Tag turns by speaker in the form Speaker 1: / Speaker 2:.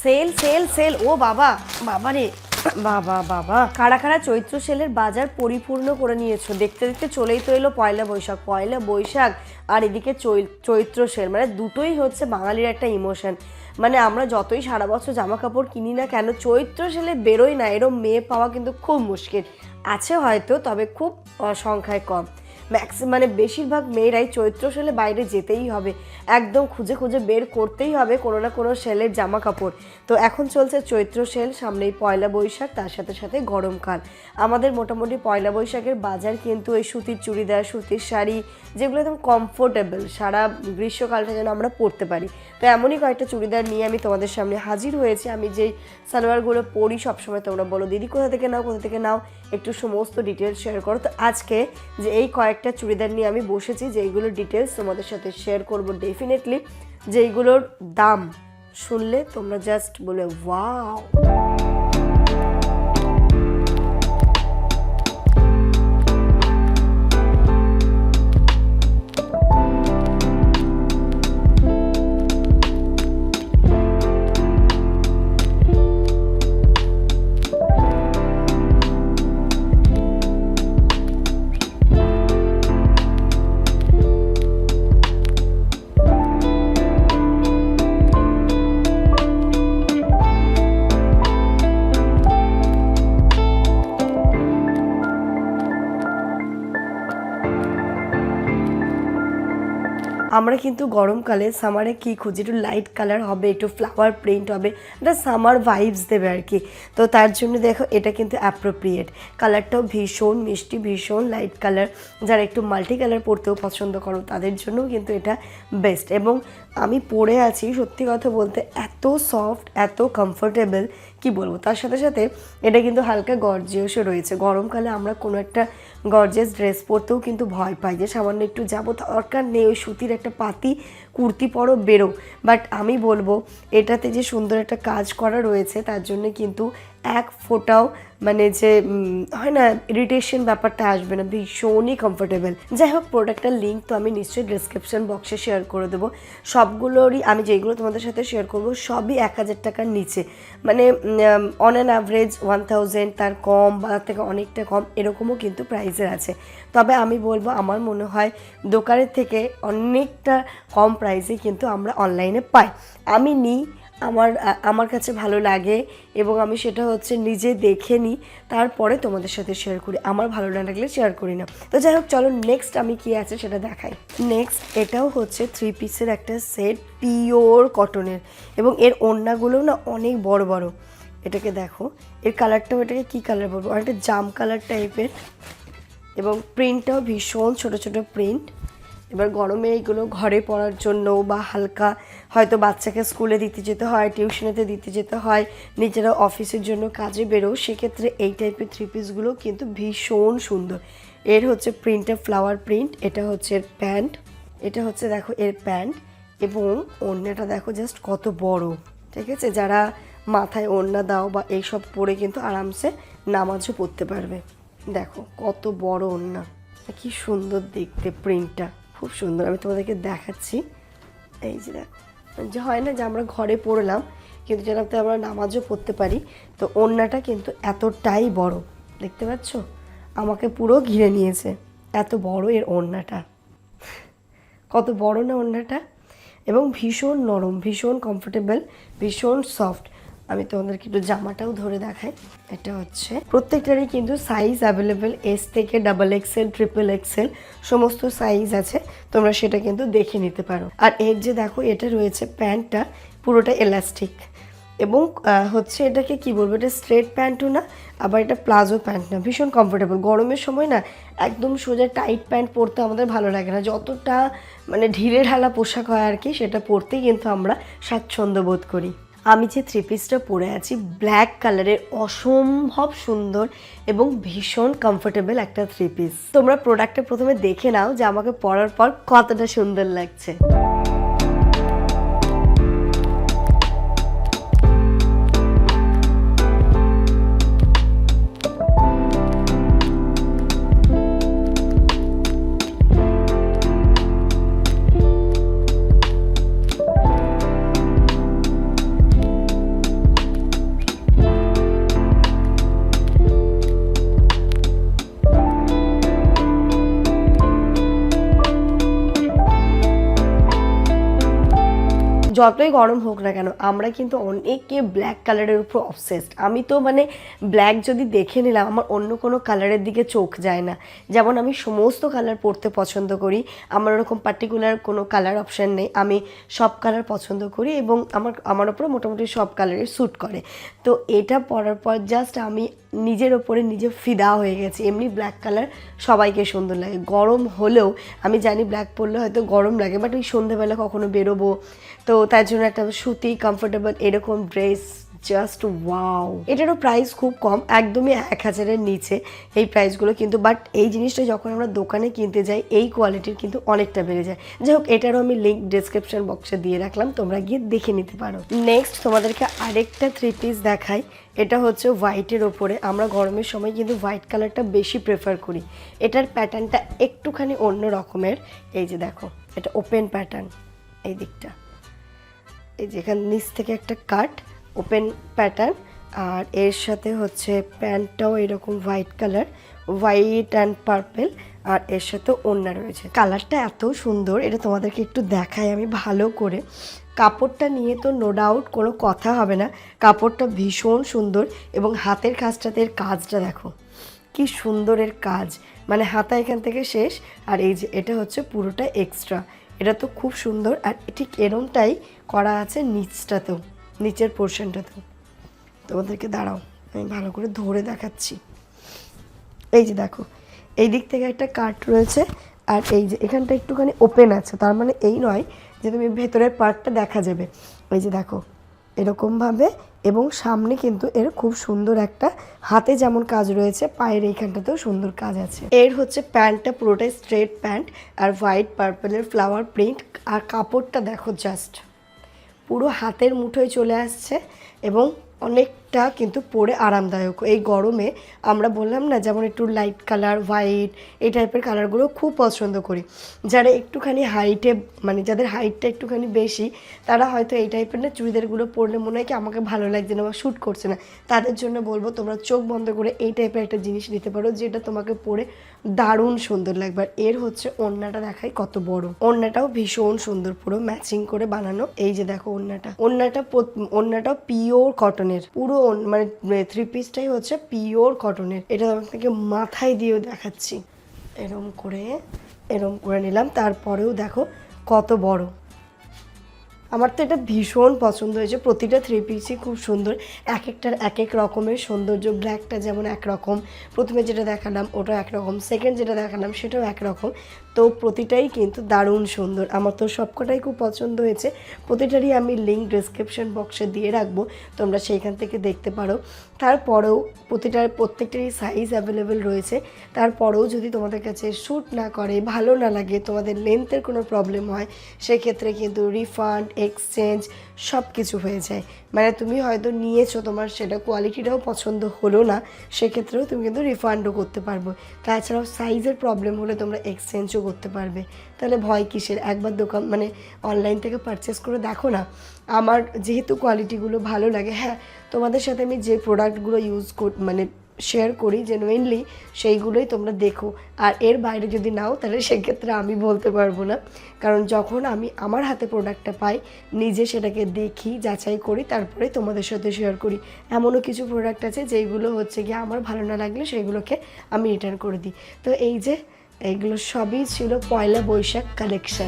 Speaker 1: Sell sell sell, ও বাবা বাবা রে বাবা বাবা, কারা কারা চৈত্র সেলের বাজার পরিপূর্ণ করে নিয়েছো। দেখতে দেখতে চলেই তো এলো পয়লা বৈশাখ। পয়লা বৈশাখ আর এদিকে চৈত্র সেল, মানে দুটোই হচ্ছে বাঙালির একটা ইমোশন। মানে আমরা যতই সারা বছর জামা কাপড় কিনি না কেন, চৈত্র সেলে বেরোই না এরম মেয়ে পাওয়া কিন্তু খুব মুশকিল। আছে হয়তো, তবে খুব সংখ্যায় কম। মানে বেশিরভাগ মেয়েরাই চৈত্র সেলে বাইরে যেতেই হবে, একদম খুঁজে খুঁজে বের করতেই হবে কোনো না কোনো সেলের জামা কাপড়। তো এখন চলছে চৈত্র সেল, সামনেই পয়লা বৈশাখ, তার সাথে সাথে গরমকাল। আমাদের মোটামুটি পয়লা বৈশাখের বাজার কিন্তু এই সুতির চুড়িদার, সুতির শাড়ি, যেগুলো একদম কমফোর্টেবল, সারা গ্রীষ্মকালটা যেন আমরা পরতে পারি। তো এমনই কয়েকটা চুড়িদার নিয়ে আমি তোমাদের সামনে হাজির হয়েছি। আমি যেই সালোয়ারগুলো পরি সবসময় তোমরা বলো দিদি কোথা থেকে নাও, একটু সমস্ত ডিটেলস শেয়ার করো। তো আজকে যে এই কয়েকটা চুড়িদার নিয়ে আমি বসেছি, যেইগুলোর ডিটেলস তোমাদের সাথে শেয়ার করবো ডেফিনেটলি, যেইগুলোর দাম শুনলে তোমরা জাস্ট বলে ওয়াও। আমরা কিন্তু গরমকালে সামারে কি খুঁজি, একটু লাইট কালার হবে, একটু ফ্লাওয়ার প্রিন্ট হবে, একটা সামার ভাইবস দেবে আর কি। তো তার জন্য দেখো এটা কিন্তু অ্যাপ্রোপ্রিয়েট, কালারটাও ভীষণ মিষ্টি, ভীষণ লাইট কালার। যারা একটু মাল্টি কালার পরতেও পছন্দ করো তাদের জন্যও কিন্তু এটা বেস্ট। এবং আমি পরে আছি, সত্যি কথা বলতে এত সফট, এত কমফোর্টেবল কি বলবো। তার সাথে সাথে এটা কিন্তু হালকা গর্জিয়াসও রয়েছে। গরমকালে আমরা কোনো একটা গর্জিয়াস ড্রেস পরতেও কিন্তু ভয় পাই, যে সামান্য একটু যাবো, দরকার নেই ওই সুতির একটা পাতি কুর্তি পরো বেরো। বাট আমি বলবো এটাতে যে সুন্দর একটা কাজ করা রয়েছে, তার জন্য কিন্তু এক ফোঁটাও মানে যে হয় না ইরিটেশন ব্যাপারটা আসবে না, ভীষণই কমফোর্টেবল। যাই হোক, প্রোডাক্টের লিঙ্ক তো আমি নিশ্চয়ই ডিসক্রিপশন বক্সে শেয়ার করে দেবো। সবগুলোরই আমি যেগুলো তোমাদের সাথে শেয়ার করবো সবই 1000 টাকার নিচে, মানে অন অ্যান অ্যাভারেজ 1000, তার কম বা তার থেকে অনেকটা কম এরকমও কিন্তু প্রাইসের আছে। তবে আমি বলবো আমার মনে হয় দোকানের থেকে অনেকটা কম প্রাইসে কিন্তু আমরা অনলাইনে পাই। আমি নিই, আমার কাছে ভালো লাগে এবং আমি সেটা হচ্ছে নিজে দেখে নিই, তারপরে তোমাদের সাথে শেয়ার করি। আমার ভালো না লাগলে শেয়ার করি না। তো যাই হোক, চলো নেক্সট আমি কি আছে সেটা দেখাই। নেক্সট এটাও হচ্ছে 3 পিসের একটা সেট, পিওর কটনের, এবং এর ওড়নাগুলোও না অনেক বড় বড়। এটাকে দেখো, এর কালারটাও, এটাকে কী কালার বলবো, অনেকটা জাম কালার টাইপের, এবং প্রিন্টটাও ভীষণ ছোট ছোট প্রিন্ট। এবার গরমে এইগুলো ঘরে পরার জন্য বা হালকা হয়তো বাচ্চাকে স্কুলে দিতে যেতে হয়, টিউশনেতে দিতে যেতে হয়, নিজেরা অফিসের জন্য কাজে বেরো, সেক্ষেত্রে এই টাইপের 3 পিসগুলো কিন্তু ভীষণ সুন্দর। এর হচ্ছে প্রিন্টটা ফ্লাওয়ার প্রিন্ট, এটা হচ্ছে এর প্যান্ট, এটা হচ্ছে দেখো এর প্যান্ট, এবং ওড়নাটা দেখো জাস্ট কত বড়। ঠিক আছে, যারা মাথায় ওড়না দাও বা এইসব পরে কিন্তু আরামসে নামাজও পড়তে পারবে। দেখো কত বড় ওড়না, কি সুন্দর দেখতে, প্রিন্টটা খুব সুন্দর। আমি তোমাদেরকে দেখাচ্ছি, এই যে দেখো, যে হয় না যে আমরা ঘরে পড়লাম কিন্তু যেটাতে আমরা নামাজও পড়তে পারি। তো ওড়নাটা কিন্তু এতটাই বড়, দেখতে পাচ্ছ, আমাকে পুরো ঘিরে নিয়েছে, এত বড় এর ওড়নাটা। কত বড় না ওড়নাটা, এবং ভীষণ নরম, ভীষণ কমফোর্টেবল, ভীষণ সফট। আমি তোমাদেরকে একটু জামাটাও ধরে দেখাই। এটা হচ্ছে প্রত্যেকটারই কিন্তু সাইজ অ্যাভেলেবেল, এস থেকে XXL, XXL সমস্ত সাইজ আছে, তোমরা সেটা কিন্তু দেখে নিতে পারো। আর এর যে দেখো এটা রয়েছে প্যান্টটা পুরোটা এলাস্টিক, এবং হচ্ছে এটাকে কি বলবো, এটা স্ট্রেট প্যান্টও না, আবার এটা প্লাজো প্যান্ট না, ভীষণ কমফোর্টেবল। গরমের সময় না একদম সোজা টাইট প্যান্ট পরতে আমাদের ভালো লাগে না, যতটা মানে ঢিলে ঢালা পোশাক হয় আর কি, সেটা পরতেই কিন্তু আমরা স্বাচ্ছন্দ্য বোধ করি। আমি যে 3 পিসটা পরে আছি ব্ল্যাক কালারের, অসম্ভব সুন্দর এবং ভীষণ কমফোর্টেবল একটা 3 পিস। তোমরা প্রোডাক্টটা প্রথমে দেখে নাও যে আমাকে পরার পর কতটা সুন্দর লাগছে। যতই গরম হোক না কেন আমরা কিন্তু অনেকে ব্ল্যাক কালারের উপর অবসেসড। আমি তো মানে ব্ল্যাক যদি দেখে নিলাম আমার অন্য কোনো কালারের দিকে চোখ যায় না। যেমন আমি সমস্ত কালার পরতে পছন্দ করি, আমার ওরকম পার্টিকুলার কোনো কালার অপশান নেই, আমি সব কালার পছন্দ করি এবং আমার ওপরে মোটামুটি সব কালারের স্যুট করে। তো এটা পরার পর জাস্ট আমি নিজের ওপরে নিজে ফিদা হয়ে গেছি। এমনি ব্ল্যাক কালার সবাইকে সুন্দর লাগে, গরম হলেও আমি জানি ব্ল্যাক পরলে হয়তো গরম লাগে, বাট ওই সন্ধ্যেবেলা কখনো বেরোবো তো তার জন্য একটা সুতি কমফোর্টেবল এরকম ড্রেস জাস্ট ওয়াও। এটারও প্রাইস খুব কম, একদমই 1000-এর নিচে এই প্রাইসগুলো কিন্তু, বাট এই জিনিসটা যখন আমরা দোকানে কিনতে যাই এই কোয়ালিটির কিন্তু অনেকটা বেড়ে যায়। যাই হোক, এটারও আমি লিঙ্ক ডিসক্রিপশন বক্সে দিয়ে রাখলাম, তোমরা গিয়ে দেখে নিতে পারো। নেক্সট তোমাদেরকে আরেকটা 3 পিস দেখাই। এটা হচ্ছে হোয়াইটের ওপরে, আমরা গরমের সময় কিন্তু হোয়াইট কালারটা বেশি প্রেফার করি। এটার প্যাটার্নটা একটুখানি অন্য রকমের। এই যে দেখো, এটা ওপেন প্যাটার্ন, এই দিকটা এই যেখানে নিচ থেকে একটা কাট ওপেন প্যাটার্ন, আর এর সাথে হচ্ছে প্যান্টটাও এরকম white colour, white and purple, আর এর সাথে ওড়না রয়েছে। কালারটা এত সুন্দর, এটা তোমাদেরকে একটু দেখাই আমি ভালো করে। কাপড়টা নিয়ে তো নো ডাউট কোনো কথা হবে না, কাপড়টা ভীষণ সুন্দর এবং হাতের কাজটাতে এর কাজটা দেখো কি সুন্দর এর কাজ, মানে হাতা এখান থেকে শেষ, আর এই যে এটা হচ্ছে পুরোটা এক্সট্রা, এটা তো খুব সুন্দর। আর ঠিক এরমটাই করা আছে নিচটাতেও, নিচের পোর্শনটাতেও। তোমাদেরকে দাঁড়াও আমি ভালো করে ধরে দেখাচ্ছি। এই যে দেখো, এই দিক থেকে একটা কাট রয়েছে, আর এই যে এখানটা একটুখানি ওপেন আছে, তার মানে এই নয় যে তুমি ভেতরের পার্টটা দেখা যাবে। এই যে দেখো এরকমভাবে, এবং সামনে কিন্তু এর খুব সুন্দর একটা হাতে যেমন কাজ রয়েছে, পায়ের এইখানটাতেও সুন্দর কাজ আছে। এর হচ্ছে প্যান্টটা পুরোটাই স্ট্রেট প্যান্ট আর হোয়াইট পার্পলের ফ্লাওয়ার প্রিন্ট, আর কাপড়টা দেখো জাস্ট পুরো হাতের মুঠোয় চলে আসছে এবং অনেকটা কিন্তু পরে আরামদায়ক। এই গরমে আমরা বললাম না যেমন একটু লাইট কালার হোয়াইট এই টাইপের কালারগুলো খুব পছন্দ করি, যারা একটুখানি হাইটে মানে যাদের হাইটটা একটুখানি বেশি তারা হয়তো এই টাইপের না চুড়িদারগুলো পরলে মনে হয় কি আমাকে ভালো লাগছে না বা শ্যুট করছে না, তাদের জন্য বলবো তোমরা চোখ বন্ধ করে এই টাইপের একটা জিনিস নিতে পারো যেটা তোমাকে পরে দারুণ সুন্দর লাগবে। আর এর হচ্ছে ওড়নাটা দেখাই কত বড়, ওড়নাটাও ভীষণ সুন্দর পুরো ম্যাচিং করে বানানো। এই যে দেখো ওড়নাটাও পিওর কটনের, পুরো মানে 3 পিসটাই হচ্ছে পিওর কটনের। এটা আপনাকে মাথায় দিয়েও দেখাচ্ছি, এরম করে নিলাম, তারপরেও দেখো কত বড়। আমার তো এটা ভীষণ পছন্দ হয়েছে, প্রতিটা 3 পিসই খুব সুন্দর, এক একটার এক এক রকমের সৌন্দর্য। ব্ল্যাকটা যেমন একরকম, প্রথমে যেটা দেখালাম ওটাও একরকম, সেকেন্ড যেটা দেখালাম সেটাও একরকম, তো প্রতিটাই কিন্তু দারুণ সুন্দর। আমার তো সবকটাই খুব পছন্দ হয়েছে, প্রতিটারই আমি লিঙ্ক ডিসক্রিপশন বক্সে দিয়ে রাখবো, তোমরা সেইখান থেকে দেখতে পারো। তারপরেও প্রত্যেকটারই সাইজ অ্যাভেলেবেল রয়েছে, তারপরেও যদি তোমাদের কাছে শ্যুট না করে, ভালো না লাগে, তোমাদের লেন্থের কোনো প্রবলেম হয়, সেক্ষেত্রে কিন্তু রিফান্ড এক্সচেঞ্জ সব কিছু হয়ে যায়। মানে তুমি হয়তো নিয়েছো, তোমার সেটা কোয়ালিটিটাও পছন্দ হলো না, সেক্ষেত্রেও তুমি কিন্তু রিফান্ডও করতে পারবে। তাছাড়াও সাইজের প্রবলেম হলে তোমরা এক্সচেঞ্জও করতে পারবে। তাহলে ভয় কিসের, একবার দোকান মানে অনলাইন থেকে পারচেস করে দেখো না। আমার যেহেতু কোয়ালিটিগুলো ভালো লাগে, হ্যাঁ তোমাদের সাথে আমি যে প্রোডাক্টগুলো মানে শেয়ার করি জেনুইনলি সেইগুলোই তোমরা দেখো, আর এর বাইরে যদি নাও তাহলে সেক্ষেত্রে আমি বলতে পারবো না, কারণ যখন আমি আমার হাতে প্রোডাক্টটা পাই নিজে সেটাকে দেখি যাচাই করি তারপরে তোমাদের সাথে শেয়ার করি। এমনও কিছু প্রোডাক্ট আছে যেইগুলো হচ্ছে গিয়ে আমার ভালো না লাগলে সেগুলোকে আমি রিটার্ন করে দিই। তো এই যে এইগুলো সবই ছিল পয়লা বৈশাখ কালেকশন।